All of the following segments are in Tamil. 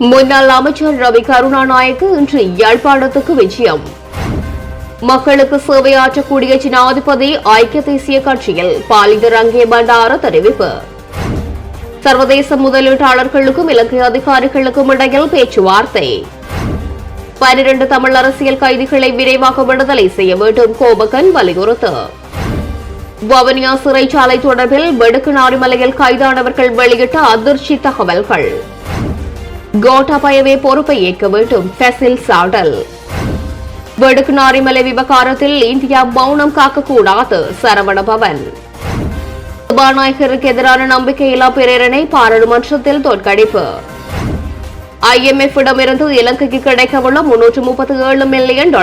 முன்னாள் அமைச்சர் ரவி கருணாநாயக்கு இன்று யாழ்ப்பாணத்துக்கு விஜயம். மக்களுக்கு சேவையாற்றக்கூடிய ஜனாதிபதி ஐக்கிய தேசிய கட்சியில் பாலித ரங்கே பண்டார தெரிவிப்பு. சர்வதேச முதலீட்டாளர்களுக்கும் இலங்கை அதிகாரிகளுக்கும் இடையில் பேச்சுவார்த்தை. 12 தமிழ் அரசியல் கைதிகளை விரைவாக விடுதலை செய்ய வேண்டும் கோபகன் வலியுறுத்து. வவுனியா சிறைச்சாலை தொடர்பில் வெடுக்குநாரிமலையில் கைதானவர்கள் வெளியிட்ட அதிர்ச்சி தகவல்கள். கோட்டாபயவே பொறுப்பை ஏற்க வேண்டும் ஃபெசில் சாடல். வெடுக்குநாரிமலை விவகாரத்தில் இந்தியா மௌனம் காக்கக்கூடாது சரவணபவன். சபாநாயகருக்கு எதிரான நம்பிக்கையில்லா பிரேரணை பாராளுமன்றத்தில் தோற்கடிப்பு. IMF இடமிருந்து இலங்கைக்கு கிடைக்கவுள்ள $337 மில்லியன்.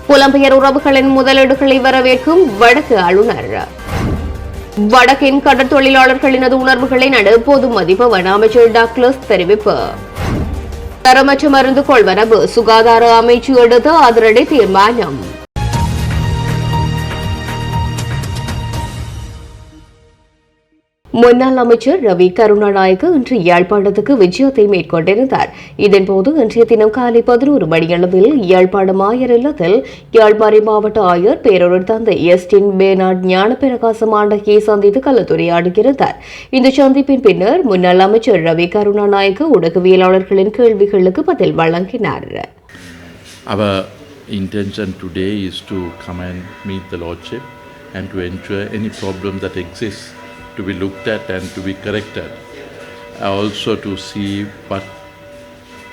புலம்பெயர் உறவுகளின் முதலீடுகளை வரவேற்கும் வடக்கு ஆளுநர். வடக்கின் கடற்தொழிலாளர்களினது உணர்வுகளை எப்போது மதிப்பவன் அமைச்சர் டாக்லஸ் தெரிவிப்பு. தரமற்ற மருந்து கொள்வனவு சுகாதார அமைச்சு எடுத்த அதிரடி தீர்மானம். முன்னாள் அமைச்சர் ரவி கருணாநாயக்கு இன்று யாழ்ப்பாணத்துக்கு விஜயத்தை மேற்கொண்டிருந்தார். இதன்போது இன்றைய தினம் காலை 11 மணியளவில் யாழ்ப்பாணம் ஆயர் இல்லத்தில் யாழ்ப்பாண மாவட்ட ஆயர் பேரொரு தந்தை எஸ்டின் பேனாட் ஞானப்பிரகாசம் ஆண்டகியை சந்தித்து கலந்துரையாடுகிறார். இந்த சந்திப்பின் பின்னர் முன்னாள் அமைச்சர் ரவி கருணாநாயக்கு ஊடகவியலாளர்களின் கேள்விகளுக்கு பதில் வழங்கினார். Our intention today is to come and meet the Lordship and to ensure any problem that exists to be looked at and to be corrected. Also to see what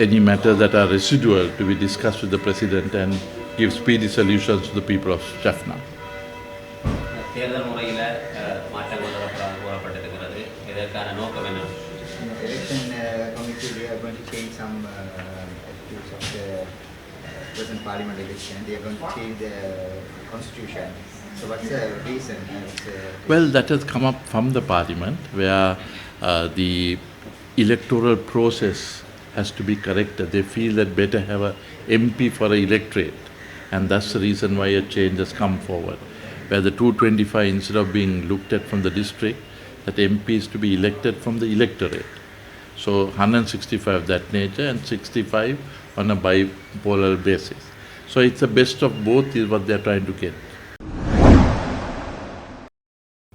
any matters that are residual to be discussed with the President and give speedy solutions to the people of Jaffna. தேர்தல் முறையில் மாற்றங்கள் கூறப்பட்டிருக்கிறது. இதற்கான நோக்கம் என்ன? Election committee they are going to change some attitudes of the present parliament election. They are going to change the constitution. So what's the reason? Well, that has come up from the parliament where the electoral process has to be corrected. They feel that better have a MP for an electorate, and that's the reason why a change has come forward. Where the 225 instead of being looked at from the district, that MP is to be elected from the electorate. So 165 of that nature and 65 on a bipolar basis. So it's the best of both is what they are trying to get.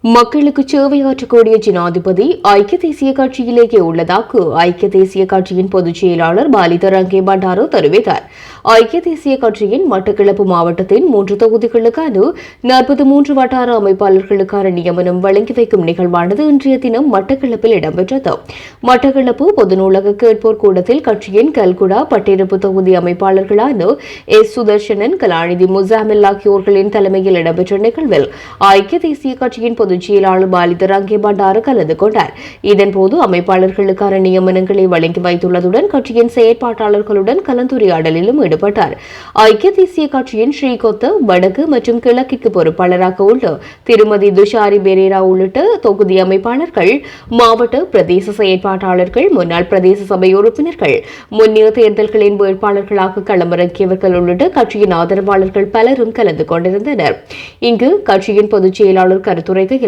மக்களுக்கு சேவையாற்றக்கூடிய ஜனாதிபதி ஐக்கிய தேசிய கட்சியிலேயே உள்ளதாக ஐக்கிய தேசிய கட்சியின் பொதுச் செயலாளர் பாலித ரங்கே பண்டார தெரிவித்தார். ஐக்கிய தேசிய கட்சியின் மட்டக்களப்பு மாவட்டத்தின் 3 தொகுதிகளுக்கான 43 வட்டார அமைப்பாளர்களுக்கான நியமனம் வழங்கி வைக்கும் நிகழ்வானது இன்றைய தினம் மட்டக்களப்பில் இடம்பெற்றது. மட்டக்களப்பு பொது நூலக கேட்போர் கூடத்தில் கட்சியின் கல்குடா பட்டிருப்பு தொகுதி அமைப்பாளர்களான எஸ் சுதர்ஷனன் கலாநிதி முசாமில் ஆகியோர்களின் தலைமையில் இடம்பெற்ற நிகழ்வில் ஐக்கிய தேசிய கட்சியின் பொதுச் செயலாளர் பாலித ரங்கே பண்டார கலந்து கொண்டார். இதன்போது அமைப்பாளர்களுக்கான நியமனங்களை வழங்கி வைத்துள்ளதுடன் கட்சியின் செயற்பாட்டாளர்களுடன் கலந்துரையாடலிலும் ஈடுபட்டார். ஐக்கிய தேசிய கட்சியின் ஸ்ரீகொத்த வடக்கு மற்றும் கிழக்கிற்கு பொறுப்பாளராக உள்ள திருமதி துஷாரி பெரேரா உள்ளிட்ட தொகுதி அமைப்பாளர்கள், மாவட்ட பிரதேச செயற்பாட்டாளர்கள், முன்னாள் பிரதேச சபை உறுப்பினர்கள், முன்னிய தேர்தல்களின் வேட்பாளர்களாக களமிறங்கியவர்கள் உள்ளிட்ட கட்சியின் ஆதரவாளர்கள் பலரும் கலந்து கொண்டிருந்தனர். இங்கு கட்சியின் பொதுச் செயலாளர் கருத்துரைக்கையில்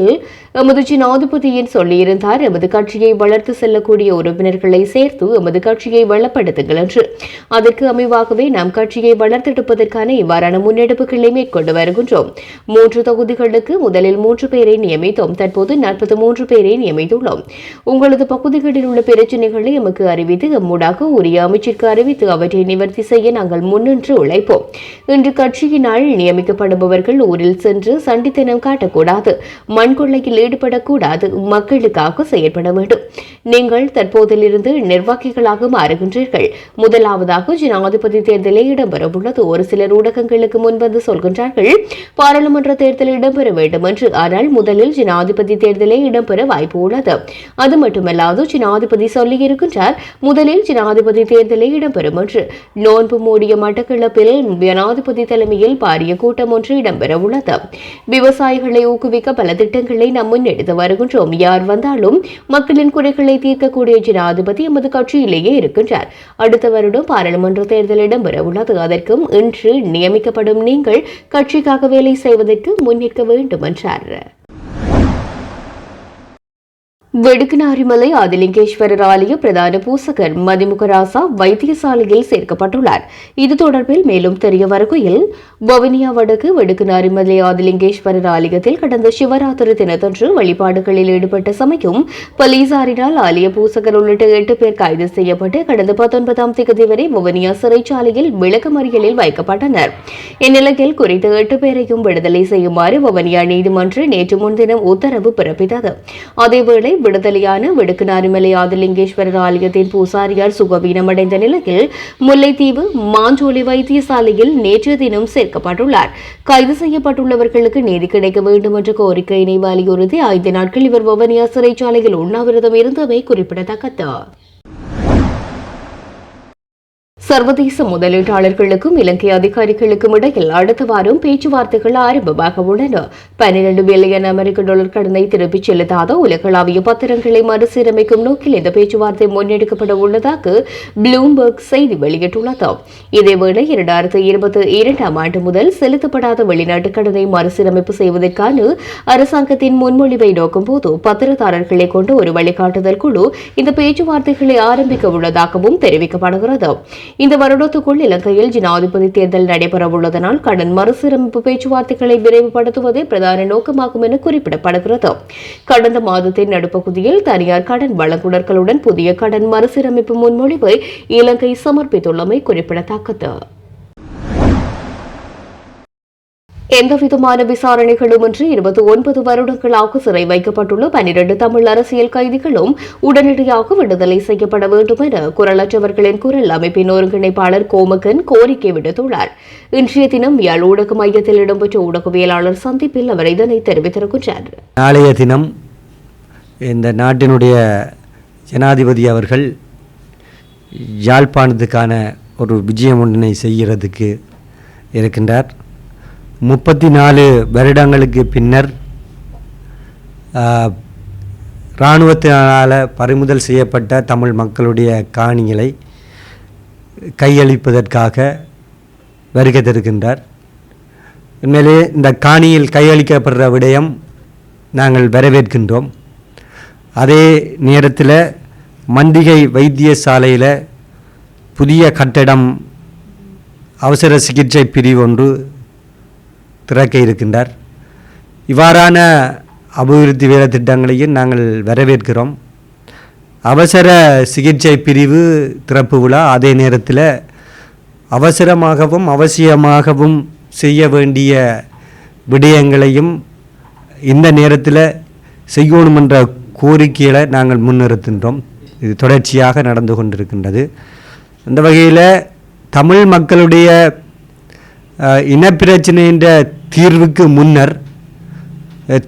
எமது ஜனாதிபதியின் சொல்லியிருந்தார், எமது கட்சியை வளர்த்து செல்லக்கூடிய உறுப்பினர்களை சேர்த்து எமது கட்சியை வளப்படுத்துங்கள் என்று. அதற்கு அமைவாகவே நாம் கட்சியை வளர்த்தெடுப்பதற்கான இவ்வாறான முன்னெடுப்புகளை மேற்கொண்டு வருகின்றோம். 3 தொகுதிகளுக்கு முதலில் 3 பேரை நியமித்தோம். தற்போது 43 பேரை நியமித்துள்ளோம். உங்களது பகுதிகளில் உள்ள பிரச்சினைகளை எமக்கு அறிவித்து எம்மூடாக உரிய அமைச்சிற்கு அறிவித்து அவற்றை நிவர்த்தி செய்ய நாங்கள் முன்னின்று உழைப்போம். இன்று கட்சியினால் நியமிக்கப்படுபவர்கள் ஊரில் சென்று சண்டித்தனம் காட்டக்கூடாது, மண்கொள்ளையில் ஈடுபடக்கூடாது, மக்களுக்காக செயற்பட வேண்டும். நீங்கள் தற்போதிலிருந்து நிர்வாகிகளாக மாறுகின்றீர்கள். முதலாவதாக ஜனாதிபதி தேர்தலே இடம்பெறவுள்ளது. ஒரு சிலர் ஊடகங்களுக்கு முன்வந்து சொல்கின்றார்கள் பாராளுமன்ற தேர்தல் இடம்பெற வேண்டும் என்று. ஆனால் முதலில் ஜனாதிபதி தேர்தலே இடம்பெற வாய்ப்பு உள்ளது. அது மட்டுமல்லாது ஜனாதிபதி சொல்லியிருக்கின்றார் முதலில் ஜனாதிபதி தேர்தலே இடம்பெறும் என்று. நோன்பு மூடிய மட்டக்களப்பில் ஜனாதிபதி தலைமையில் பாரிய கூட்டம் ஒன்று இடம்பெற உள்ளது. விவசாயிகளை ஊக்குவிக்க பல திட்டங்களை நாம் முன்னெடுத்து வருகின்றோம். யார் வந்தாலும் மக்களின் குறைகளை தீர்க்கக்கூடிய ஜனாதிபதி எமது கட்சியிலேயே இருக்கின்றார். அடுத்த வருடம் பாராளுமன்ற தேர்தல் இடம்பெற உள்ளது. அதற்கும் இன்று நியமிக்கப்படும் நீங்கள் கட்சிக்காக வேலை செய்வதற்கு முன்னிற்க வேண்டும் என்றார். வெடுக்கனாரிமலை ஆதிலிங்கேஸ்வரர் ஆலய பிரதான பூசகர் மதிமுகராசா வைத்தியசாலையில் சேர்க்கப்பட்டுள்ளார். இது தொடர்பில் மேலும் தெரிய வருகையில், வவுனியா வடக்கு வெடுக்கனாரிமலை ஆதிலிங்கேஸ்வரர் ஆலயத்தில் கடந்த சிவராத்திரி தினத்தன்று வழிபாடுகளில் ஈடுபட்ட சமயம் போலீசாரினால் ஆலய பூசகர் உள்ளிட்ட 8 பேர் கைது செய்யப்பட்டு கடந்த 19ஆம் தேதி வரை வவுனியா சிறைச்சாலையில் விளக்கமறியலில் வைக்கப்பட்டனர். இந்நிலையில் குறித்த 8 பேரையும் விடுதலை செய்யுமாறு வவுனியா நீதிமன்றம் நேற்று முன்தினம் உத்தரவு பிறப்பித்தது. அதேவேளை விடுதலையான வெடுக்கனாரிமலை ஆதிலிங்கேஸ்வரர் ஆலயத்தின் பூசாரியார் சுகவீனமடைந்த நிலையில் முல்லைத்தீவு மாஞ்சோலை வைத்தியசாலையில் நேற்றைய தினம் சேர்க்கப்பட்டுள்ளார். கைது செய்யப்பட்டுள்ளவர்களுக்கு நீதி கிடைக்க வேண்டும் என்ற கோரிக்கையினை வலியுறுத்தி 5 நாட்கள் இவர் வவுனியா சிறைச்சாலையில் உண்ணாவிரதம் இருந்தமை குறிப்பிடத்தக்கது. சர்வதேச முதலீட்டாளர்களுக்கும் இலங்கை அதிகாரிகளுக்கும் இடையில் அடுத்த வாரம் பேச்சுவார்த்தைகள் ஆரம்பமாக உள்ளன. 12 பில்லியன் அமெரிக்க டாலர் கடனை திருப்பிச் செலுத்தாத உலகளாவிய பத்திரங்களை மறுசீரமைக்கும் நோக்கில் இந்த பேச்சுவார்த்தை முன்னெடுக்கப்பட உள்ளதாக ப்ளூம்பர்க் செய்தி வெளியிட்டுள்ளது. இதேவேளை 2022ஆம் ஆண்டு முதல் செலுத்தப்படாத வெளிநாட்டு கடனை மறுசீரமைப்பு செய்வதற்கான அரசாங்கத்தின் முன்மொழிவை நோக்கும்போது பத்திரதாரர்களை கொண்ட ஒரு வழிகாட்டுதல் குழு இந்த பேச்சுவார்த்தைகளை ஆரம்பிக்க உள்ளதாகவும் தெரிவிக்கப்படுகிறது. இந்த வருடத்துக்குள் இலங்கையில் ஜனாதிபதி தேர்தல் நடைபெறவுள்ளதனால் கடன் மறுசீரமைப்பு பேச்சுவார்த்தைகளை விரைவுபடுத்துவதே பிரதான நோக்கமாகும் என குறிப்பிடப்படுகிறது. கடந்த மாதத்தின் நடுப்பகுதியில் தனியார் கடன் வழங்குநர்களுடன் புதிய கடன் மறுசீரமைப்பு முன்மொழிவை இலங்கை சமர்ப்பித்துள்ளமை குறிப்பிடத்தக்கது. எந்தவிதமான விசாரணைகளுமின்றி 29 வருடங்களாக சிறை வைக்கப்பட்டுள்ள 12 தமிழ் அரசியல் கைதிகளும் உடனடியாக விடுதலை செய்யப்பட வேண்டும் என குரலற்றவர்களின் குரல் அமைப்பின் ஒருங்கிணைப்பாளர் கோமகன் கோரிக்கை விடுத்துள்ளார். இன்றைய தினம் யாழ் ஊடக மையத்தில் இடம்பெற்ற ஊடகவியலாளர் சந்திப்பில் அவர் இதனை தெரிவித்திருக்கிறார். நாளைய தினம் இந்த நாட்டினுடைய ஜனாதிபதி அவர்கள் யாழ்ப்பாணத்துக்கான ஒரு விஜயம் ஒன்றினை செய்கிறதுக்கு இருக்கின்றார். 34 வருடங்களுக்கு பின்னர் இராணுவத்தினால் பறிமுதல் செய்யப்பட்ட தமிழ் மக்களுடைய காணிகளை கையளிப்பதற்காக வருகை தருகின்றார். உண்மையிலே இந்த காணியில் கையளிக்கப்படுற விடயம் நாங்கள் வரவேற்கின்றோம். அதே நேரத்தில் மண்டிகை வைத்தியசாலையில் புதிய கட்டடம் அவசர சிகிச்சை பிரிவு ஒன்று திறக்க இருக்கின்றார். இவ்வாறான அபிவிருத்தி வேலை திட்டங்களையும் நாங்கள் வரவேற்கிறோம். அவசர சிகிச்சை பிரிவு திறப்பு விழா அதே நேரத்தில் அவசரமாகவும் அவசியமாகவும் செய்ய வேண்டிய விடயங்களையும் இந்த நேரத்தில் செய்யணும் என்ற கோரிக்கைகளை நாங்கள் முன்னிறுத்துகின்றோம். இது தொடர்ச்சியாக நடந்து கொண்டிருக்கின்றது. அந்த வகையில் தமிழ் மக்களுடைய இனப்பிரச்சனையின் தீர்வுக்கு முன்னர்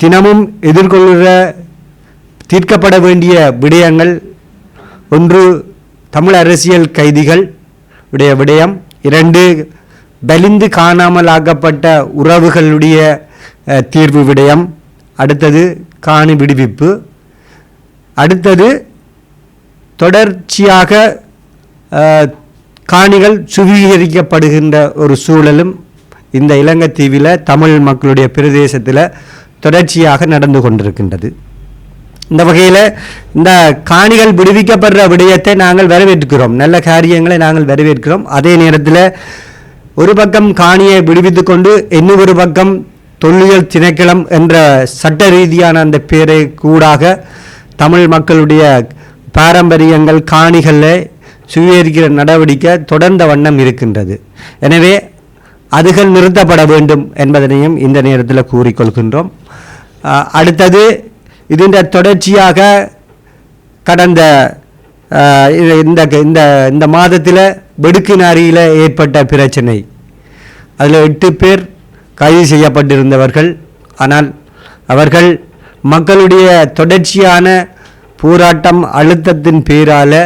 தினமும் எதிர்கொள்கிற தீர்க்கப்பட வேண்டிய விடயங்கள், ஒன்று தமிழ் அரசியல் கைதிகள் உடைய விடயம், 2 பலிந்து காணாமல் ஆக்கப்பட்ட உறவுகளுடைய தீர்வு விடயம், அடுத்தது காணி விடுவிப்பு, அடுத்தது தொடர்ச்சியாக காணிகள் சுவீகரிக்கப்படுகின்ற ஒரு சூழலும் இந்த இலங்கை தீவில் தமிழ் மக்களுடைய பிரதேசத்தில் தொடர்ச்சியாக நடந்து கொண்டிருக்கின்றது. இந்த வகையில் இந்த காணிகள் விடுவிக்கப்படுற விடயத்தை நாங்கள் வரவேற்கிறோம். நல்ல காரியங்களை நாங்கள் வரவேற்கிறோம். அதே நேரத்தில் ஒரு பக்கம் காணியை விடுவித்து கொண்டு இன்னொரு பக்கம் தொல்லியல் திணைக்களம் என்ற சட்ட ரீதியான அந்த பேரை கூடாக தமிழ் மக்களுடைய பாரம்பரியங்கள் காணிகளை சுவீகரிக்கிற நடவடிக்கை தொடர்ந்த வண்ணம் இருக்கின்றது. எனவே அதுகள் நிறுத்தப்பட வேண்டும் என்பதனையும் இந்த நேரத்தில் கூறிக்கொள்கின்றோம். அடுத்தது இதன் தொடர்ச்சியாக கடந்த இந்த மாதத்தில் வெடுக்கினாரியில் ஏற்பட்ட பிரச்சனை, அதில் 8 பேர் கைது செய்யப்பட்டிருந்தவர்கள். ஆனால் அவர்கள் மக்களுடைய தொடர்ச்சியான போராட்டம் அழுத்தத்தின் பேரால்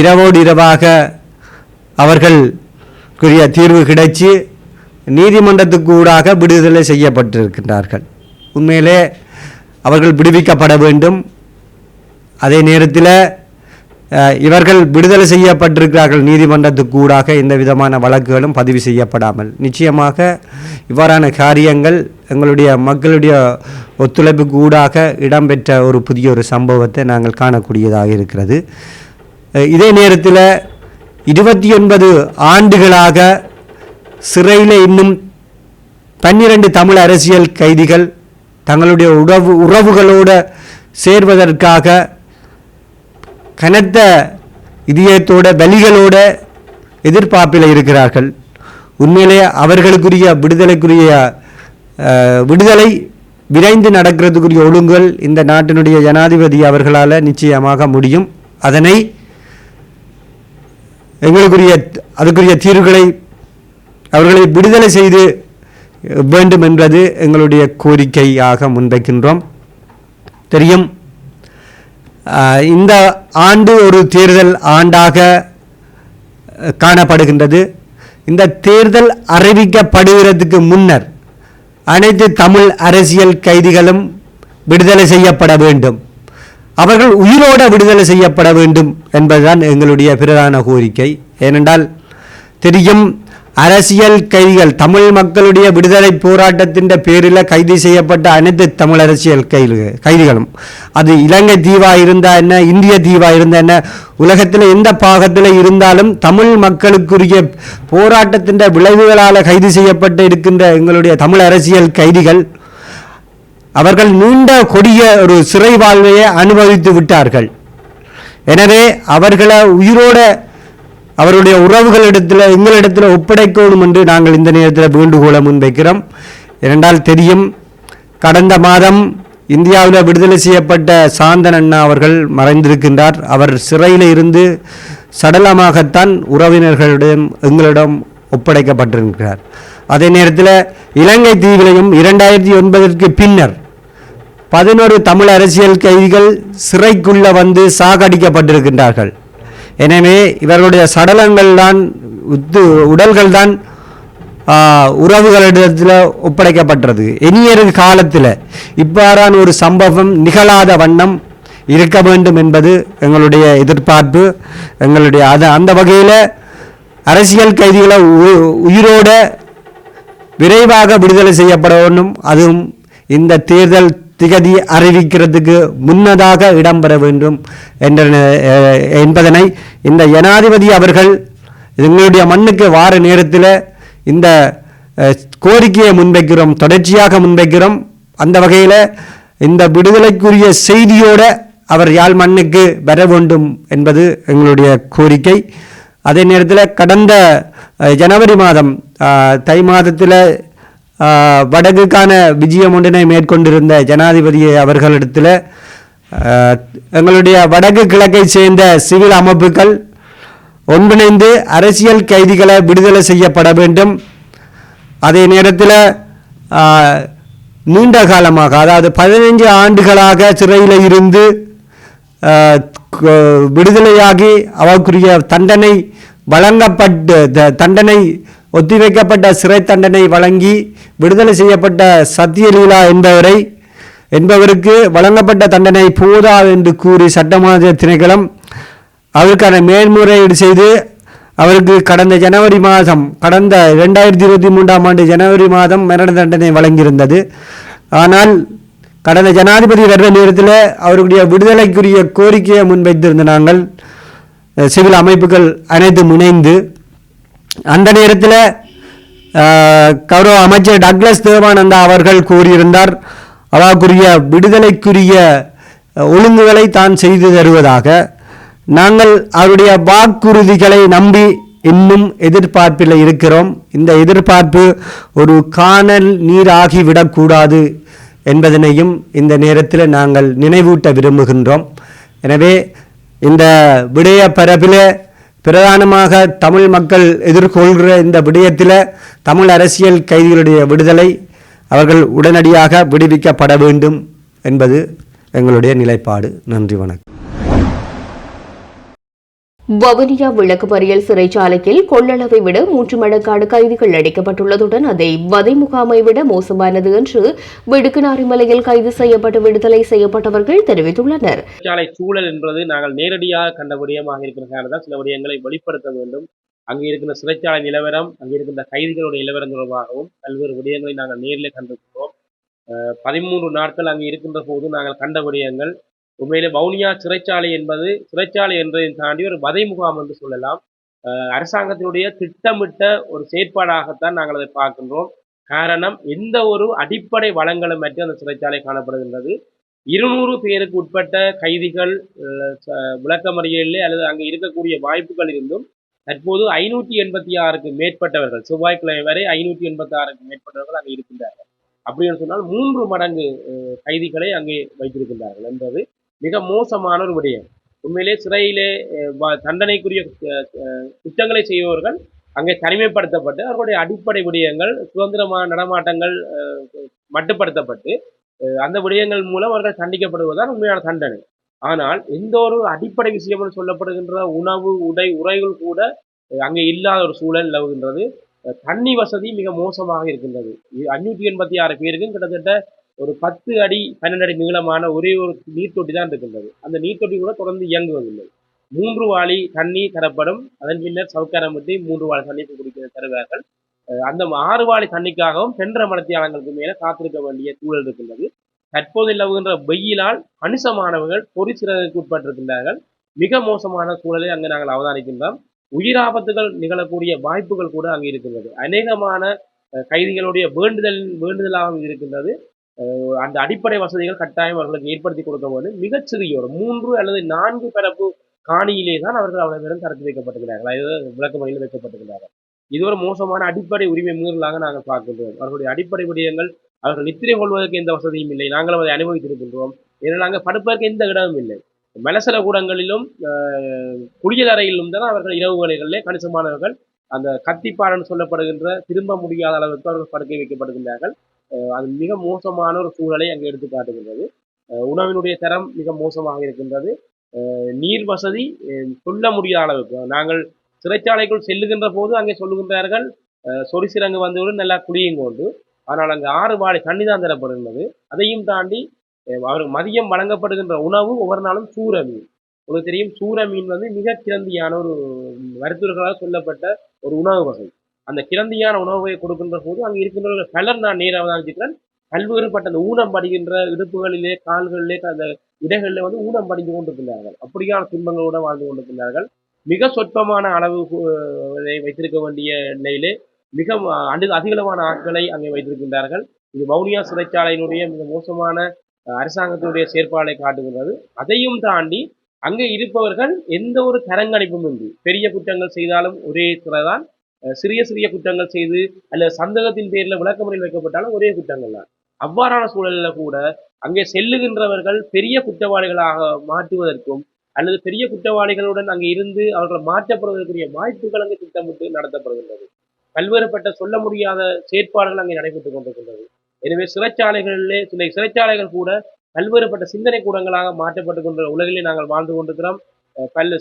இரவோடு இரவாக அவர்களுக்குரிய தீர்வு கிடைச்சி நீதிமன்றத்துக்கு ஊடாக விடுதலை செய்யப்பட்டிருக்கின்றார்கள். உண்மையிலே அவர்கள் விடுவிக்கப்பட வேண்டும். அதே நேரத்தில் இவர்கள் விடுதலை செய்யப்பட்டிருக்கிறார்கள் நீதிமன்றத்துக்கு ஊடாக எந்த விதமான வழக்குகளும் பதிவு செய்யப்படாமல். நிச்சயமாக இவ்வாறான காரியங்கள் எங்களுடைய மக்களுடைய ஒத்துழைப்புக்கு ஊடாக இடம்பெற்ற ஒரு புதிய ஒரு சம்பவத்தை நாங்கள் காணக்கூடியதாக இருக்கிறது. இதே நேரத்தில் 29 ஆண்டுகளாக சிறையில் இன்னும் 12 தமிழ் அரசியல் கைதிகள் தங்களுடைய உறவுகளோடு சேர்வதற்காக கனத்த இதயத்தோட வலிகளோட எதிர்பார்ப்பில் இருக்கிறார்கள். உண்மையிலே அவர்களுக்குரிய விடுதலை விரைந்து நடக்கிறதுக்குரிய ஒழுங்குகள் இந்த நாட்டினுடைய ஜனாதிபதி அவர்களால் நிச்சயமாக முடியும். அதனை அதுக்குரிய தீர்வுகளை அவர்களை விடுதலை செய்து வேண்டும் என்பது எங்களுடைய கோரிக்கையாக முன்வைக்கின்றோம். தெரியும், இந்த ஆண்டு ஒரு தேர்தல் ஆண்டாக காணப்படுகின்றது. இந்த தேர்தல் அறிவிக்கப்படுகிறதுக்கு முன்னர் அனைத்து தமிழ் அரசியல் கைதிகளும் விடுதலை செய்யப்பட வேண்டும். அவர்கள் உயிரோடு விடுதலை செய்யப்பட வேண்டும் என்பதுதான் எங்களுடைய பிரதான கோரிக்கை. ஏனென்றால் தெரியும், அரசியல் கைதிகள் தமிழ் மக்களுடைய விடுதலை போராட்டத்தின் பேரில் கைது செய்யப்பட்ட அனைத்து தமிழ் அரசியல் கைதிகளும், அது இலங்கை தீவாக இருந்தால் என்ன, இந்திய தீவாக இருந்தால் என்ன, உலகத்தில் எந்த பாகத்தில் இருந்தாலும் தமிழ் மக்களுக்குரிய போராட்டத்தின் விளைவுகளால் கைது செய்யப்பட்டு இருக்கின்ற எங்களுடைய தமிழ் அரசியல் கைதிகள் அவர்கள் நீண்ட கொடிய ஒரு சிறை வாழ்வையை அனுபவித்து விட்டார்கள். எனவே அவர்களை உயிரோட அவருடைய உறவுகளிடத்தில் எங்களிடத்தில் ஒப்படைக்கணும் என்று நாங்கள் இந்த நேரத்தில் வேண்டுகோளை முன்வைக்கிறோம். ஏனென்றால் தெரியும், கடந்த மாதம் இந்தியாவில் விடுதலை செய்யப்பட்ட சாந்தன் அண்ணா அவர்கள் மறைந்திருக்கின்றார். அவர் சிறையில் இருந்து சடலமாகத்தான் உறவினர்களிடம் எங்களிடம் ஒப்படைக்கப்பட்டிருக்கிறார். அதே நேரத்தில் இலங்கை தீவிலையும் 2009 பின்னர் 11 தமிழ் அரசியல் கைதிகள் சிறைக்குள்ள வந்து சாகடிக்கப்பட்டிருக்கின்றார்கள். எனவே இவர்களுடைய சடலங்கள் தான் உடல்கள் தான் உறவுகளிடத்தில் ஒப்படைக்கப்பட்டது. இனியொரு காலத்தில் இவ்வாறான ஒரு சம்பவம் நிகழாத வண்ணம் இருக்க வேண்டும் என்பது எங்களுடைய எதிர்பார்ப்பு. எங்களுடைய அந்த வகையில் அரசியல் கைதிகளை உயிரோட விரைவாக விடுதலை செய்யப்பட வேண்டும். அதுவும் இந்த தேர்தல் திகதி அறிவிக்கிறதுக்கு முன்னதாக இடம்பெற வேண்டும் என்பதனை இந்த ஜனாதிபதி அவர்கள் எங்களுடைய மண்ணுக்கு வார நேரத்தில் இந்த கோரிக்கையை முன்வைக்கிறோம், தொடர்ச்சியாக முன்வைக்கிறோம். அந்த வகையில் இந்த விடுதலைக்குரிய செய்தியோடு அவர் யாழ் மண்ணுக்கு வர வேண்டும் என்பது எங்களுடைய கோரிக்கை. அதே நேரத்தில் கடந்த ஜனவரி மாதம் தை மாதத்தில் வடக்குக்கான விஜயம் ஒன்றினை மேற்கொண்டிருந்த ஜனாதிபதி அவர்களிடத்தில் எங்களுடைய வடக்கு கிழக்கை சேர்ந்த சிவில் அமைப்புகள் ஒன்றிணைந்து அரசியல் கைதிகளை விடுதலை செய்யப்பட வேண்டும். அதே நேரத்தில் நீண்ட காலமாக, அதாவது 15 ஆண்டுகளாக சிறையில் இருந்து விடுதலையாகி அவருக்குரிய தண்டனை தண்டனை ஒத்திவைக்கப்பட்ட சிறை தண்டனை வழங்கி விடுதலை செய்யப்பட்ட சத்தியலீலா என்பவருக்கு வழங்கப்பட்ட தண்டனை போதாது என்று கூறி சட்டமாதிரி திணைக்களம் அவருக்கான மேல்முறையீடு செய்து அவருக்கு கடந்த 2023 ஜனவரி மாதம் மரண தண்டனை வழங்கியிருந்தது. ஆனால் கடந்த ஜனாதிபதி வருட நேரத்தில் அவருடைய விடுதலைக்குரிய கோரிக்கையை முன்வைத்திருந்த நாங்கள் சிவில் அமைப்புகள் அனைத்தும் இணைந்து அந்த நேரத்தில் கௌரவ அமைச்சர் டக்ளஸ் தேவானந்தா அவர்கள் கூறியிருந்தார், அவருக்குரிய விடுதலைக்குரிய ஒழுங்குகளை தான் செய்து தருவதாக. நாங்கள் அவருடைய வாக்குறுதிகளை நம்பி இன்னும் எதிர்பார்ப்பில் இருக்கிறோம். இந்த எதிர்பார்ப்பு ஒரு காணல் நீராகிவிடக்கூடாது என்பதனையும் இந்த நேரத்தில் நாங்கள் நினைவூட்ட விரும்புகின்றோம். எனவே இந்த விடய பரப்பில் பிரதானமாக தமிழ் மக்கள் எதிர்கொள்கிற இந்த விடயத்தில் தமிழ் அரசியல் கைதிகளுடைய விடுதலை, அவர்கள் உடனடியாக விடுவிக்கப்பட வேண்டும் என்பது எங்களுடைய நிலைப்பாடு. நன்றி, வணக்கம். வவுனியா விளக்குமறியல் சிறைச்சாலையில் கொள்ளளவை விட 3 மடங்கான கைதிகள் அடைக்கப்பட்டுள்ளதுடன் அதை வதை முகாமை விட மோசமானது என்று விடுக்குநாரிமலையில் கைது செய்யப்பட்டு விடுதலை செய்யப்பட்டவர்கள் தெரிவித்துள்ளனர். சிறைச்சாலை சூழல் என்பது நாங்கள் நேரடியாக கண்ட விடயமாக இருக்கிற காரணத்தால் சில விடயங்களை வெளிப்படுத்த வேண்டும். அங்கே இருக்கின்ற சிறைச்சாலை நிலவரம், அங்கே இருக்கின்ற கைதிகளுடைய நிலவரம் தொடர்பாகவும் பல்வேறு விடயங்களை நாங்கள் நேரிலே கண்டிருக்கிறோம். 13 நாட்கள் அங்கே இருக்கின்ற போது நாங்கள் கண்ட விடயங்கள் உண்மையிலே வவுனியா சிறைச்சாலை என்பது சிறைச்சாலை என்பதை தாண்டி ஒரு வதை முகாம் என்று சொல்லலாம். அரசாங்கத்தினுடைய திட்டமிட்ட ஒரு செயற்பாடாகத்தான் நாங்கள் அதை பார்க்கின்றோம். காரணம், எந்த ஒரு அடிப்படை வளங்களும் மற்ற அந்த சிறைச்சாலை காணப்படுகின்றது. 200 பேருக்கு உட்பட்ட கைதிகள் விளக்கமறியலிலே அல்லது அங்கே இருக்கக்கூடிய வாய்ப்புகள் இருந்தும் தற்போது 586க்கு மேற்பட்டவர்கள், செவ்வாய்க்கிழமை வரை 586க்கு மேற்பட்டவர்கள் அங்கே இருக்கின்றார்கள். அப்படின்னு சொன்னால் 3 மடங்கு கைதிகளை அங்கே வைத்திருக்கின்றார்கள் என்பது மிக மோசமான ஒரு விடயம். உண்மையிலே சிறையிலே தண்டனைக்குரிய குற்றங்களை செய்பவர்கள் அங்கே தனிமைப்படுத்தப்பட்டு அவர்களுடைய அடிப்படை விடயங்கள், சுதந்திரமான நடமாட்டங்கள் மட்டுப்படுத்தப்பட்டு அந்த விடயங்கள் மூலம் அவர்கள் தண்டிக்கப்படுவதுதான் உண்மையான தண்டனை. ஆனால் எந்த ஒரு அடிப்படை விஷயம் என்று சொல்லப்படுகின்ற உணவு, உடை, உரைகள் கூட அங்கே இல்லாத ஒரு சூழல் நிலவுகின்றது. தண்ணி வசதி மிக மோசமாக இருக்கின்றது. 586 பேருக்கும் கிட்டத்தட்ட ஒரு 10 அடி 12 அடி நீளமான ஒரே ஒரு நீர்த்தொட்டி தான் இருக்கின்றது. அந்த நீர்த்தொட்டி கூட தொடர்ந்து இயங்குவதில்லை. 3 வாளி தண்ணீர் தரப்படும். அதன் பின்னர் சவுக்காரம் விட்டு 3 வாளி தண்ணீர் குடிக்க தருவார்கள். அந்த 6 வாளி தண்ணிக்காகவும் சென்ற மடத்தியாளங்களுக்கு மேலே காத்திருக்க வேண்டிய சூழல் இருக்கின்றது. தற்போது நிலவுகின்ற வெயிலால் கணிசமானவர்கள் பொறிச்சிறகுக்கு உட்பட்டிருக்கின்றார்கள். மிக மோசமான சூழலை அங்கு நாங்கள் அவதானிக்கின்றோம். உயிராபத்துகள் நிகழக்கூடிய வாய்ப்புகள் கூட அங்கு இருக்கின்றது. அநேகமான கைதிகளுடைய வேண்டுதலாக இருக்கின்றது. அந்த அடிப்படை வசதிகள் கட்டாயம் அவர்களுக்கு ஏற்படுத்தி கொடுக்க வேண்டும். மிகச்சிறிய ஒரு 3 அல்லது 4 பரப்பு காணியிலே தான் அவர்கள் அவர்களிடம் தரத்து வைக்கப்பட்டிருக்கிறார்கள், அதாவது விளக்கமறியலில் வைக்கப்பட்டிருக்கிறார்கள். இது ஒரு மோசமான அடிப்படை உரிமை மீறலாக நாங்கள் பார்க்கின்றோம். அவர்களுடைய அடிப்படை விடயங்கள், அவர்கள் நித்திரை கொள்வதற்கு எந்த வசதியும் இல்லை. நாங்களும் அதை அனுபவித்திருக்கின்றோம். ஏன்னா நாங்கள் படுப்பதற்கு எந்த இடமும் இல்லை. மலசல கூடங்களிலும் குளியலறையிலும் தான் அவர்கள் இரவு வேளைகளிலே கணிசமானவர்கள் அந்த கத்திப்பாடன்னு சொல்லப்படுகின்ற திரும்ப முடியாத அளவுக்கு அவர்கள் படுக்கை வைக்கப்படுகின்றார்கள். அது மிக மோசமான ஒரு சூழலை அங்கே எடுத்து காட்டுகின்றது. உணவினுடைய தரம் மிக மோசமாக இருக்கின்றது. நீர் வசதி சொல்ல முடியாத அளவுக்கு. நாங்கள் சிறைச்சாலைக்குள் செல்லுகின்ற போது அங்கே சொல்லுகின்றார்கள், சொரிசிறங்கு வந்தவுடன் நல்லா குளியும் கொண்டு. ஆனால் அங்கு 6 வாளி தண்ணி தான் தரப்படுகின்றது. அதையும் தாண்டி அவருக்கு மதியம் வழங்கப்படுகின்ற உணவு ஒவ்வொரு நாளும் சூற மீன். உங்களுக்கு தெரியும், சூற மீன் வந்து மிக கிரந்தியான ஒரு மருத்துவர்களால் சொல்லப்பட்ட ஒரு உணவு வகை. அந்த கிரந்தியான உணவை கொடுக்கின்ற போது அங்கே இருக்கின்றவர்கள் பலர், நான் நேராக அவதானிக்கிறேன், பல்வேறுபட்ட அந்த ஊனம் படிக்கின்ற இடுப்புகளிலே, கால்களிலே, அந்த இடைகளிலே வந்து ஊனம் படிந்து கொண்டிருக்கிறார்கள். அப்படியான துன்பங்களோடு வாழ்ந்து கொண்டிருக்கிறார்கள். மிக சொற்பமான அளவு வைத்திருக்க வேண்டிய நிலையிலே மிக அதிகளவான ஆட்களை அங்கே வைத்திருக்கின்றார்கள். இது வவுனியா சிறைச்சாலையினுடைய மிக மோசமான அரசாங்கத்தினுடைய செயற்பாடை காட்டுகின்றது. அதையும் தாண்டி அங்கே இருப்பவர்கள் எந்த ஒரு தரங்கணிப்பும் இன்றி பெரிய குற்றங்கள் செய்தாலும் ஒரே சிறைதான், சிறிய சிறிய குற்றங்கள் செய்து அல்லது சந்தேகத்தின் பேரில் விளக்கமறியல் வைக்கப்பட்டாலும் ஒரே குற்றங்கள் தான். அவ்வாறான சூழலில் கூட அங்கே செல்லுகின்றவர்கள் பெரிய குற்றவாளிகளாக மாற்றுவதற்கும் அல்லது பெரிய குற்றவாளிகளுடன் அங்கே இருந்து அவர்கள் மாற்றப்படுவதற்குரிய வாய்ப்புகள் அங்கே திட்டமிட்டு நடத்தப்படுகின்றது. பல்வேறுபட்ட சொல்ல முடியாத செயற்பாடுகள் அங்கே நடைபெற்றுக் கொண்டிருக்கின்றது. எனவே சிறைச்சாலைகளிலே சில சிறைச்சாலைகள் கூட பல்வேறுபட்ட சிந்தனை கூடங்களாக மாற்றப்பட்டுக் கொண்ட உலகிலே நாங்கள் வாழ்ந்து கொண்டிருக்கிறோம்.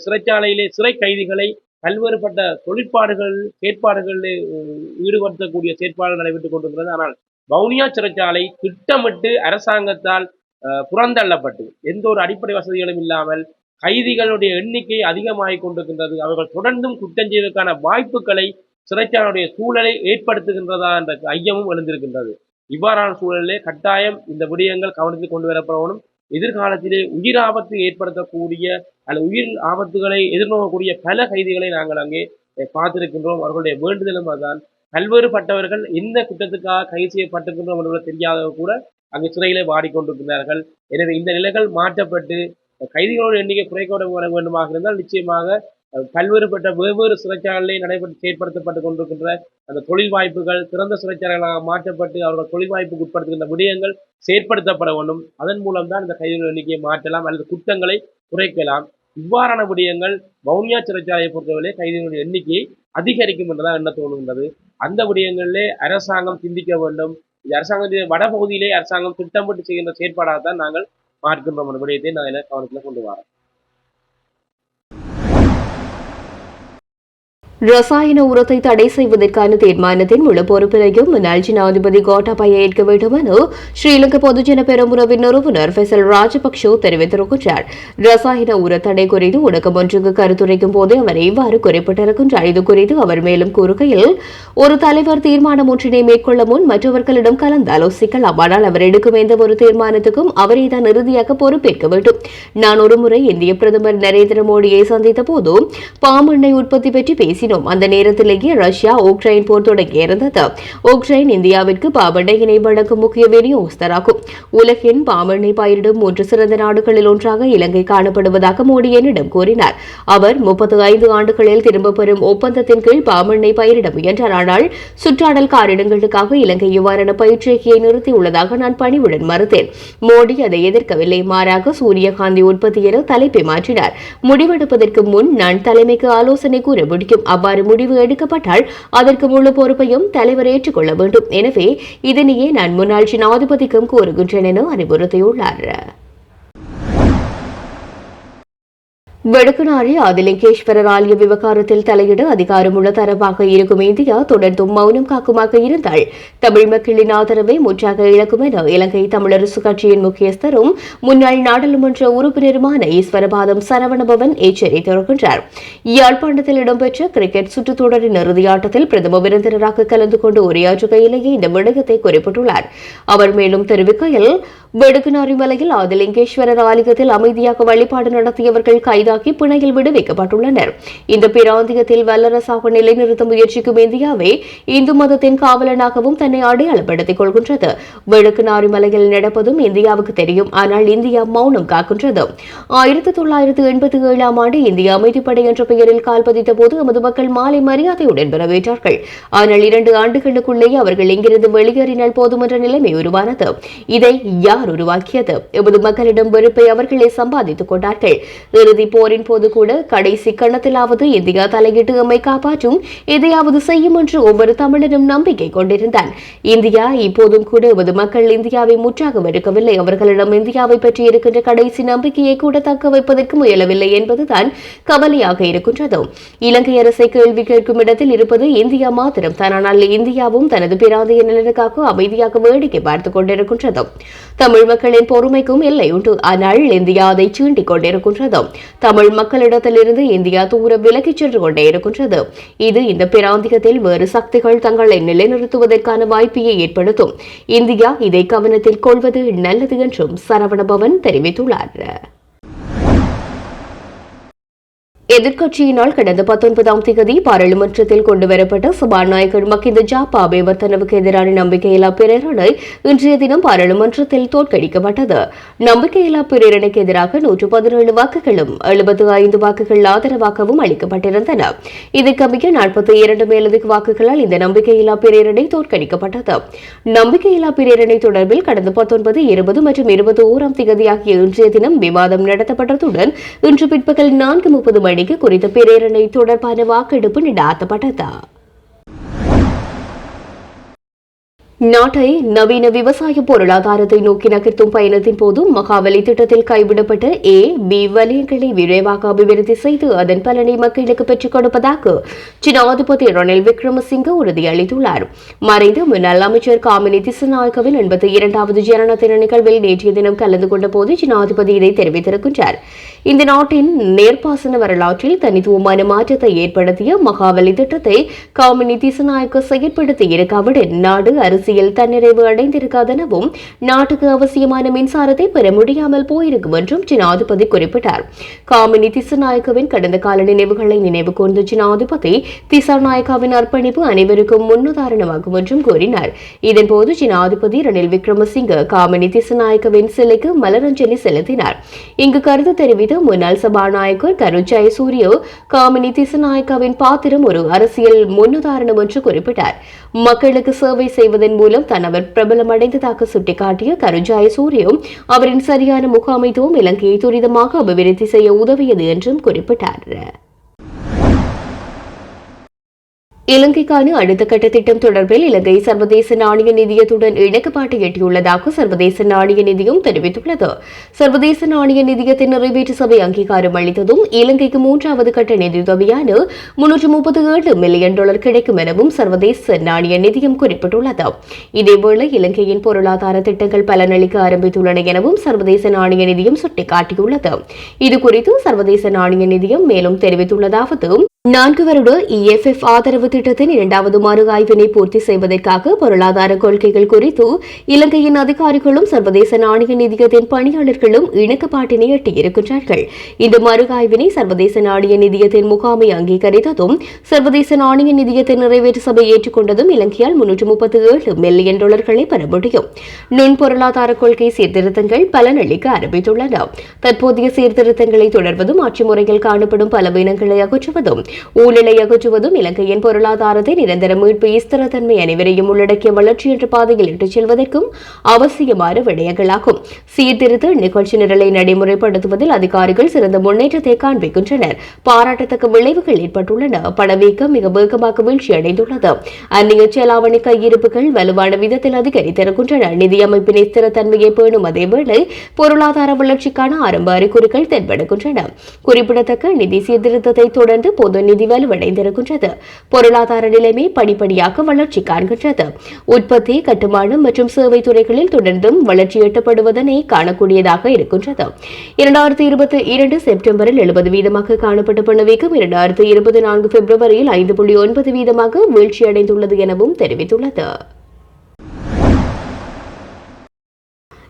சிறைச்சாலையிலே சிறை கைதிகளை பல்வேறுபட்ட செயற்பாடுகளில் ஈடுபடுத்தக்கூடிய செயற்பாடுகள் நடைபெற்றுக் கொண்டிருக்கிறது. ஆனால் வவுனியா சிறைச்சாலை திட்டமிட்டு அரசாங்கத்தால் புறந்தள்ளப்பட்டு எந்த ஒரு அடிப்படை வசதிகளும் இல்லாமல் கைதிகளுடைய எண்ணிக்கை அதிகமாகிக் கொண்டிருக்கின்றது. அவர்கள் தொடர்ந்தும் குற்றம் செய்வதற்கான வாய்ப்புகளை சிறைச்சாலையுடைய சூழலை ஏற்படுத்துகின்றதா என்ற ஐயமும் எழுந்திருக்கின்றது. இவ்வாறான சூழலிலே கட்டாயம் இந்த விடயங்கள் கவனத்தில் கொண்டு வரப்படணும். எதிர்காலத்திலே உயிர் ஆபத்து ஏற்படுத்தக்கூடிய அல்லது உயிர் ஆபத்துகளை எதிர்நோக்கக்கூடிய பல கைதிகளை நாங்கள் அங்கே பார்த்திருக்கின்றோம். அவர்களுடைய வேண்டுதலும் அதுதான். பல்வேறுபட்டவர்கள் எந்த குற்றத்துக்காக கைது செய்யப்பட்டிருக்கின்றோம் என்பது தெரியாதவ கூட அங்கே சிறையிலே வாடிக்கொண்டிருக்கிறார்கள். எனவே இந்த நிலைகள் மாற்றப்பட்டு கைதிகளோட எண்ணிக்கை குறைக்க வேண்டுமாக இருந்தால் நிச்சயமாக பல்வேறுபட்ட வெவ்வேறு சிறைச்சாலைகளிலே செயற்படுத்தப்பட்டு கொண்டிருக்கின்ற அந்த தொழில் வாய்ப்புகள் சிறந்த சிறைச்சாலைகளாக மாற்றப்பட்டு அவர்கள் தொழில் வாய்ப்புக்கு உட்படுத்துகின்ற விடயங்கள் செயற்படுத்தப்பட வேண்டும். அதன் மூலம் தான் இந்த கைதிகள் எண்ணிக்கையை மாற்றலாம் அல்லது குற்றங்களை குறைக்கலாம். இவ்வாறான விடயங்கள் வவுனியா சிறைச்சாலையை பொறுத்தவரை கைதிகளுடைய எண்ணிக்கையை அதிகரிக்கும் என்றுதான் என்ன தோணுகின்றது. அந்த விடயங்களிலே அரசாங்கம் சிந்திக்க வேண்டும். இது அரசாங்கத்தின் வடபகுதியிலே அரசாங்கம் திட்டமிட்டு செய்கின்ற செயற்பாடாகத்தான் நாங்கள் பார்க்கின்றோம் என்ற விடயத்தை நான் கவனத்தில் கொண்டு வரேன். ரசாயன உரத்தை தடை செய்வதற்கான தீர்மானத்தின் முழு பொறுப்பினையும் முன்னாள் ஜனாதிபதி கோட்டாபய ஏற்க வேண்டும் என ஸ்ரீலங்கா பொதுஜன பெரமுனவின் நிறுவனர் ஃபெசல் ராஜபக்ஷ தெரிவித்திருக்கின்றார். ரசாயன உர தடை குறித்து ஊடகம் ஒன்றுக்கு கருத்துரைக்கும் போது அவர் இவ்வாறு குறிப்பிட்டிருக்கின்றார். இது குறித்து அவர் மேலும் கூறுகையில், ஒரு தலைவர் தீர்மானம் ஒன்றினை மேற்கொள்ள முன் மற்றவர்களிடம் கலந்து ஆலோசிக்கலாம். ஆனால் அவர் எடுக்கும் எந்த ஒரு தீர்மானத்துக்கும் அவரே தான் இறுதியாக பொறுப்பேற்க வேண்டும். நான் ஒருமுறை இந்திய பிரதமர் நரேந்திர மோடியை சந்தித்த போது பாமெண்ணெய் உற்பத்தி பற்றி பேசி அந்த நேரத்திலேயே ரஷ்யா உக்ரைன் போர் தொடங்கியிருந்தது. உக்ரைன் இந்தியாவிற்கு பாமெண்ணெயினை வழங்கும் முக்கிய விநியோகஸ்தராகும். உலகின் பாமெண்ணெய் பயிரிடும் 3 சிறந்த நாடுகளில் ஒன்றாக இலங்கை காணப்படுவதாக மோடி என்னிடம் கூறினார். அவர் 35 ஆண்டுகளில் திரும்பப் பெறும் ஒப்பந்தத்தின் கீழ் பாமெண்ணெய் பயிரிட முயன்றார். ஆனால் சுற்றாடல் காரணங்களுக்காக இலங்கை இவ்வாறான பயிற்சியை நிறுத்தியுள்ளதாக நான் பணிவுடன் மறுத்தேன். மோடி அதை எதிர்க்கவில்லை. மாறாக சூரியகாந்தி உற்பத்தி என தலைப்பை மாற்றினார். முடிவெடுப்பதற்கு முன் நான் தலைமைக்கு ஆலோசனை கூற முடியும். அவ்வாறு முடிவு எடுக்கப்பட்டால் அதற்கு முழு பொறுப்பையும் தலைவர் ஏற்றுக்கொள்ள வேண்டும். எனவே இதனையே நான் முன்னாள் ஜனாதிபதிக்கும் கூறுகின்றேன் என அறிவுறுத்தியுள்ளார். வடக்குநாரி ஆதிலிங்கேஸ்வரர் ஆலய விவகாரத்தில் தலையிட அதிகாரமுள்ள தரப்பாக இருக்கும் இந்தியா தொடர்ந்தும் மௌனம் காக்குமாக இருந்தால் தமிழ் மக்களின் ஆதரவை முற்றாக இழக்கும் என இலங்கை தமிழரசு கட்சியின் முக்கியஸ்தரும் முன்னாள் நாடாளுமன்ற உறுப்பினருமான ஈஸ்வரபாதம் சரவணபவன் எச்சரித்திருக்கின்றார். யாழ்ப்பாணத்தில் இடம்பெற்ற கிரிக்கெட் சுற்றுத்தொடரின் இறுதியாட்டத்தில் பிரதம விருந்தினராக கலந்து கொண்டு உரையாற்றுகையிலேயே இந்த விடயத்தை குறிப்பிட்டுள்ளார். அவர் மேலும் தெரிவிக்கையில், வடக்குநாரி மலையில் ஆதிலிங்கேஸ்வரர் ஆலயத்தில் அமைதியாக வழிபாடு நடத்தியவர்கள் கைதாகி பிணையில் விடுவிக்கப்பட்டுள்ளனர். இந்த பிராந்தியத்தில் வல்லரசாக நிலைநிறுத்த முயற்சிக்கும் இந்தியாவே இந்து மதத்தின் காவலனாகவும் தன்னை அடையாளப்படுத்திக் கொள்கின்றது. வடக்குநாரி மலையில் நடப்பதும் இந்தியாவுக்கு தெரியும். ஆனால் இந்தியா மௌனம் காக்கின்றது. 1987 ஆண்டு இந்திய அமைதிப்படை என்ற பெயரில் கால் பதித்த போது எமது மக்கள் மாலை மரியாதையுடன் வரவேற்றார்கள். ஆனால் 2 ஆண்டுகளுக்குள்ளேயே அவர்கள் இங்கிருந்து வெளியேறினால் போதும் என்ற நிலைமை உருவானது. இதை யார் உருவாக்கியது? எமது மக்களிடம் வெறுப்பை அவர்களே சம்பாதித்துக் கொண்டார்கள். இறுதி போரின் போது கூட கடைசி கணத்திலாவது இந்தியா தலையிட்டு எம்மை காப்பாற்றும் எதையாவது செய்யும் என்று ஒவ்வொரு தமிழனும் நம்பிக்கை கொண்டிருந்தான். இந்தியா இப்போதும் கூட எமது மக்கள் இந்தியாவை முற்றாக வெறுக்கவில்லை. அவர்களிடம் இந்தியாவை பற்றி இருக்கின்ற கடைசி நம்பிக்கையை கூட தக்க வைப்பதற்கு முயலவில்லை என்பதுதான் கவலையாக இருக்கின்றது. இலங்கை அரசை கேள்வி கேட்கும் இடத்தில் இருப்பது இந்தியா மாத்திரம் தான். ஆனால் இந்தியாவும் தனது பிராந்திய நலனுக்காக அமைதியாக வேடிக்கை பார்த்துக் கொண்டிருக்கின்றது. தமிழ் மக்களின் பொறுமைக்கும் எல்லை உண்டு. ஆனால் இந்தியா அதை சீண்டிக் கொண்டிருக்கின்றது. தமிழ் மக்களிடத்திலிருந்து இந்தியா தூர விலகிச் சென்று கொண்டே இருக்கின்றது. இது இந்த பிராந்தியத்தில் வேறு சக்திகள் தங்களை நிலைநிறுத்துவதற்கான வாய்ப்பையை ஏற்படுத்தும். இந்தியா இதை கவனத்தில் கொள்வது நல்லது என்றும் சரவணபவன் தெரிவித்துள்ளார். எதிர்க்கட்சியினால் கடந்த 19ஆம் தேதி பாராளுமன்றத்தில் கொண்டுவரப்பட்ட சபாநாயகர் மகிந்த ஜாப்பா அபேவர்த்தனவுக்கு எதிரான நம்பிக்கையில்லா பிரேரணை இன்றைய தினம் பாராளுமன்றத்தில் தோற்கடிக்கப்பட்டது. நம்பிக்கையில்லா பிரேரணைக்கு எதிராக 117 வாக்குகளும் 75 வாக்குகள் ஆதரவாகவும் அளிக்கப்பட்டிருந்தன. இதற்கமைய 42 மேலதிக வாக்குகளால் இந்த நம்பிக்கையில்லா பிரேரணை தோற்கடிக்கப்பட்டது. நம்பிக்கையில்லா பிரேரணை தொடர்பில் கடந்த 19, 20 மற்றும் 21ஆம் தேதி ஆகிய இன்றைய தினம் விவாதம் நடத்தப்பட்டதுடன் இன்று பிற்பகல் 4:30 மணிக்கு குறித்த பிரேரணை தொடர்பான வாக்கெடுப்பு நடாத்தப்பட்டது. நாட்டை நவீன விவசாய பொருளாதாரத்தை நோக்கி நகர்த்தும் பயணத்தின் போது மகாவலி திட்டத்தில் கைவிடப்பட்ட A-B வலயங்களை விரைவாக அபிவிருத்தி செய்து அதன் பலனை மக்களுக்கு பெற்றுக் கொடுப்பதாக ஜனாதிபதி ரணில் விக்ரமசிங்க உறுதியளித்துள்ளார். மறைந்த முன்னாள் அமைச்சர் காமினி திசாநாயக்கவின் 82வது ஜனன தின நிகழ்வில் நேற்றைய தினம் கலந்து கொண்ட போது ஜனாதிபதி இதை தெரிவித்திருக்கின்றார். இந்த நாட்டின் நேர்ப்பாசன வரலாற்றில் தனித்துவமான மாற்றத்தை ஏற்படுத்திய மகாவலி திட்டத்தை காமினி திசாநாயக்க செயற்படுத்தி இருக்காவிடன் நாடு அரசியல் தன்னிறைவு அடைந்திருக்காதெனவும் நாட்டுக்கு அவசியமான மின்சாரத்தை பெற முடியாமல் போயிருக்கும் என்றும் ஜனாதிபதி குறிப்பிட்டார். காமினி திசாநாயக்கவின் கடந்த கால நினைவுகளை நினைவு கூர்ந்த ஜனாதிபதி திசாநாயக்காவின் அர்ப்பணிப்பு அனைவருக்கும் முன்னுதாரணமாகும் என்றும் கூறினார். இதன்போது ஜனாதிபதி ரணில் விக்ரமசிங்க காமினி திசாநாயக்கவின் சிலைக்கு மலரஞ்சலி செலுத்தினார். இங்கு கருத்து தெரிவித்த முன்னாள் சபாநாயகர் கரு ஜெயசூரிய காமினி திசாநாயக்காவின் பாத்திரம் ஒரு அரசியல் முன்னுதாரணம் என்று குறிப்பிட்டார். மக்களுக்கு சேவை செய்வதன் மூலம் தான் அவர் பிரபலமடைந்ததாக சுட்டிக்காட்டிய கரு ஜெயசூரிய அவரின் சரியான முகாமைத்துவம் இலங்கையை துரிதமாக அபிவிருத்தி செய்ய உதவியது என்றும் குறிப்பிட்டார். இலங்கைக்கான அடுத்த கட்ட திட்டம் தொடர்பில் இலங்கை சர்வதேச நாணய நிதியத்துடன் இணக்கப்பாட்டை எட்டியுள்ளதாக சர்வதேச நாணய நிதியம் தெரிவித்துள்ளது. சர்வதேச நாணய நிதியத்தின் நிறைவேற்று சபை அங்கீகாரம் அளித்ததும் இலங்கைக்கு 3வது கட்ட நிதியுதவியான $337 மில்லியன் கிடைக்கும் எனவும் சர்வதேச நாணய நிதியம் குறிப்பிட்டுள்ளது. இதேவேளை இலங்கையின் பொருளாதார திட்டங்கள் பலனளிக்க ஆரம்பித்துள்ளன எனவும் சர்வதேச நாணய நிதியம் சுட்டிக்காட்டியுள்ளது. இதுகுறித்து சர்வதேச நாணய நிதியம் மேலும் தெரிவித்துள்ளதாவது 4 வருட EFF ஆதரவு திட்டத்தின் 2வது மறு ஆய்வினை பூர்த்தி செய்வதற்காக பொருளாதார கொள்கைகள் குறித்து இலங்கையின் அதிகாரிகளும் சர்வதேச நாணய நிதியத்தின் பணியாளர்களும் இணக்கப்பாட்டினை எட்டியிருக்கின்றார்கள். இந்த மறு ஆய்வினை சர்வதேச நாணய நிதியத்தின் முகாமை அங்கீகரித்ததும் சர்வதேச நாணய நிதியத்தின் நிறைவேற்று சபை ஏற்றுக்கொண்டதும் இலங்கையால் $337 மில்லியன் பெற முடியும். நுண் பொருளாதார கொள்கை சீர்திருத்தங்கள் பலனளிக்க ஆரம்பித்துள்ளன. தற்போதைய சீர்திருத்தங்களை தொடர்வதும் ஆட்சி முறையில் காணப்படும் பலவீனங்களை அகற்றுவதும் ஊழலை அகற்றுவதும் இலங்கையின் பொருளாதாரத்தை நிரந்தர மீட்பு ஸ்திரத்தன்மை அனைவரையும் உள்ளடக்கிய வளர்ச்சி என்ற பாதையில் இட்டுச் செல்வதற்கும் அவசியமான விடயங்களாகும். சீர்திருத்த நிகழ்ச்சி நிரலை நடைமுறைப்படுத்துவதில் அதிகாரிகள் சிறந்த முன்னேற்றத்தை காண்பிக்கின்றனர். பாராட்டத்தக்க விளைவுகள் ஏற்பட்டுள்ளன. பணவீக்கம் மிக வேகமாக வீழ்ச்சியடைந்துள்ளது. அந்நிய செலாவணி கையிருப்புகள் வலுவான விதத்தில் அதிகரித்திருக்கின்றன. நிதியமைப்பின் ஸ்திரத்தன்மையை பேணும் அதேவேளை பொருளாதார வளர்ச்சிக்கான ஆரம்ப அறிகுறிகள் தென்படுகின்றன. குறிப்பிடத்தக்க நிதி சீர்திருத்தத்தை தொடர்ந்து பொது நிதி வலுவடைந்திருக்கின்றது. பொருளாதார நிலைமை படிப்படியாக வளர்ச்சி காண்கின்றது. உற்பத்தி, கட்டுமானம் மற்றும் சேவை துறைகளில் தொடர்ந்தும் வளர்ச்சி எட்டப்படுவதனை காணக்கூடியதாக இருக்கின்றது. 2022 செப்டம்பரில் 70% காணப்பட்ட பணவீக்கம் 2024 பிப்ரவரியில் 5.9% வீழ்ச்சியடைந்துள்ளது எனவும் தெரிவித்துள்ளது.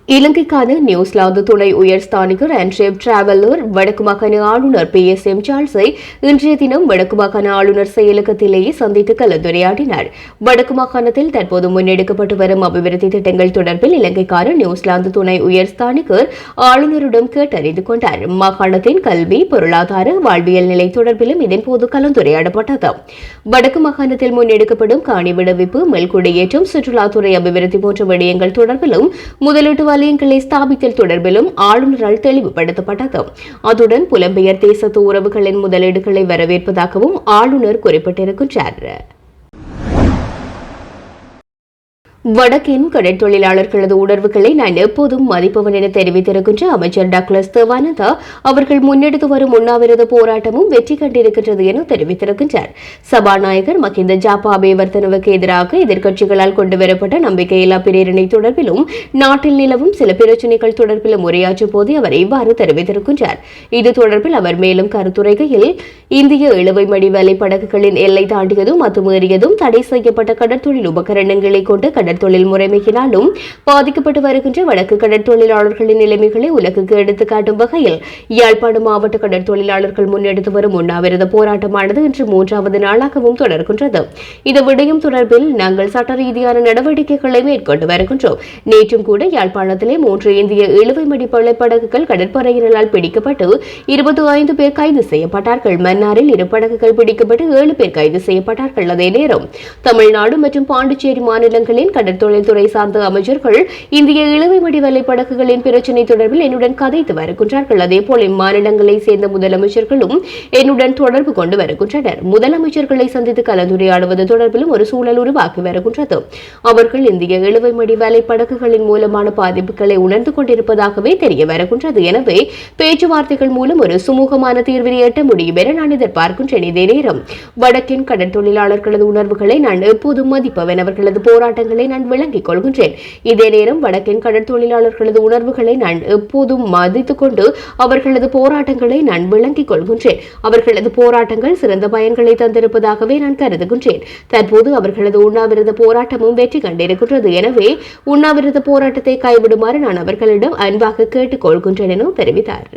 இலங்கைக்கான நியூசிலாந்து துணை உயர்ஸ்தானிகர் அண்ட்ரேவ் டிராவலர் வடக்கு மாகாண ஆளுநர் PSM சார்ல்ஸை இன்றைய தினம் வடக்கு மாகாண ஆளுநர் செயலகத்திலேயே சந்தித்து கலந்துரையாடினார். வடக்கு மாகாணத்தில் தற்போது முன்னெடுக்கப்பட்டு வரும் அபிவிருத்தி திட்டங்கள் தொடர்பில் இலங்கைக்கான நியூசிலாந்து துணை உயர்ஸ்தானிகர் ஆளுநரிடம் கேட்டறிந்து கொண்டார். மாகாணத்தின் கல்வி, பொருளாதார, வாழ்வியல் நிலை தொடர்பிலும் இதன்போது கலந்துரையாடப்பட்டது. வடக்கு மாகாணத்தில் முன்னெடுக்கப்படும் காணி விடுவிப்பு, மெல்குடியேற்றம், சுற்றுலாத்துறை அபிவிருத்தி போன்ற விடயங்கள் தொடர்பிலும் முதலீட்டு வலயங்களை ஸ்தாபித்தல் தொடர்பிலும் ஆளுநரால் தெளிவுபடுத்தப்பட்டது. அதுடன் புலம்பெயர் தேசத்து உறவுகளின் முதலீடுகளை வரவேற்பதாகவும் ஆளுநர் குறிப்பிட்டிருக்கின்றார். வடக்கின் கடற்தொழிலாளர்களது உணர்வுகளை நான் எப்போதும் மதிப்பவன் என தெரிவித்திருக்கின்ற அமைச்சர் டக்ளஸ் தேவானந்தா அவர்கள் முன்னெடுத்து வரும் உண்ணாவிரத போராட்டமும் வெற்றி கண்டிருக்கின்றது என தெரிவித்திருக்கின்றார். சபாநாயகர் மஹிந்த ஜாப்பா அபேவர்தனவுக்கு எதிராக எதிர்க்கட்சிகளால் கொண்டுவரப்பட்ட நம்பிக்கையில்லா பிரேரணை தொடர்பிலும் நாட்டில் நிலவும் சில பிரச்சினைகள் தொடர்பிலும் உரையாற்றும் போது அவர் இவ்வாறு தெரிவித்திருக்கின்றார். இது தொடர்பில் அவர் மேலும் கருத்துரைகையில் இந்திய இழுவை மடி வலை படகுகளின் எல்லை தாண்டியதும் அத்துமீறியதும் தடை செய்யப்பட்ட கடற்தொழில் உபகரணங்களை கொண்டு கடற்தொழில் முறைமையினாலும் பாதிக்கப்பட்டு வருகின்ற வடக்கு கடற்தொழிலாளர்களின் நிலைமைகளை உலகுக்கு எடுத்துக்காட்டும் வகையில் யாழ்ப்பாணம் மாவட்ட கடற்தொழிலாளர்கள் முன்னெடுத்து வரும் உண்ணாவிரத போராட்டமானது இன்று 3வது நாளாகவும் தொடர்கின்றது. இந்த விடயம் தொடர்பில் நாங்கள் சட்ட ரீதியான நடவடிக்கைகளை மேற்கொண்டு வருகின்றோம். நேற்றும் கூட யாழ்ப்பாணத்திலே 3 இந்திய இழுவைமடி படகுகள் கடற்படையினரால் பிடிக்கப்பட்டு 25 பேர் கைது செய்யப்பட்டார்கள். மன்னாரில் 2 படகுகள் பிடிக்கப்பட்டு 7 பேர் கைது செய்யப்பட்டார்கள். அதே நேரம் தமிழ்நாடு மற்றும் பாண்டிச்சேரி மாநிலங்களின் கடற்தொழில் துறை சார்ந்த அமைச்சர்கள் இந்திய இழுவைமடி வலை படகுகளின் பிரச்சினை தொடர்பில் என்னுடன் கதைத்து வருகின்றார்கள். அதேபோல் இம்மாநிலங்களை சேர்ந்த முதலமைச்சர்களும் என்னுடன் தொடர்பு கொண்டு வருகின்றனர். முதலமைச்சர்களை சந்தித்து கலந்துரையாடுவது தொடர்பிலும் ஒரு சூழல் உருவாக்கி வருகின்றது. அவர்கள் இந்திய இழுவைமடி வலை படகுகளின் மூலமான பாதிப்புகளை உணர்ந்து கொண்டிருப்பதாகவே தெரிய வருகின்றது. எனவே பேச்சுவார்த்தைகள் மூலம் ஒரு சுமூகமான தீர்வினை எட்ட முடியும் என நான் எதிர்பார்க்கின்றேன். இதே நேரம் வடக்கின் கடற்தொழிலாளர்களது உணர்வுகளை நான் எப்போதும் மதிப்பவன். அவர்களது போராட்டங்களை நான் விளங்கிக் கொள்கின்றேன். இதே நேரம் வடக்கின் கடற்தொழிலாளர்களது உணர்வுகளை நான் எப்போதும் மதித்துக் கொண்டு அவர்களது போராட்டங்களை நான் விளங்கிக் கொள்கின்றேன். அவர்களது போராட்டங்கள் சிறந்த பயன்களை தந்திருப்பதாகவே நான் கருதுகின்றேன். தற்போது அவர்களது உண்ணாவிரத போராட்டமும் வெற்றி கண்டிருக்கின்றது. எனவே உண்ணாவிரத போராட்டத்தை கைவிடுமாறு நான் அவர்களிடம் அன்பாக கேட்டுக் கொள்கின்றேன் என தெரிவித்தார்.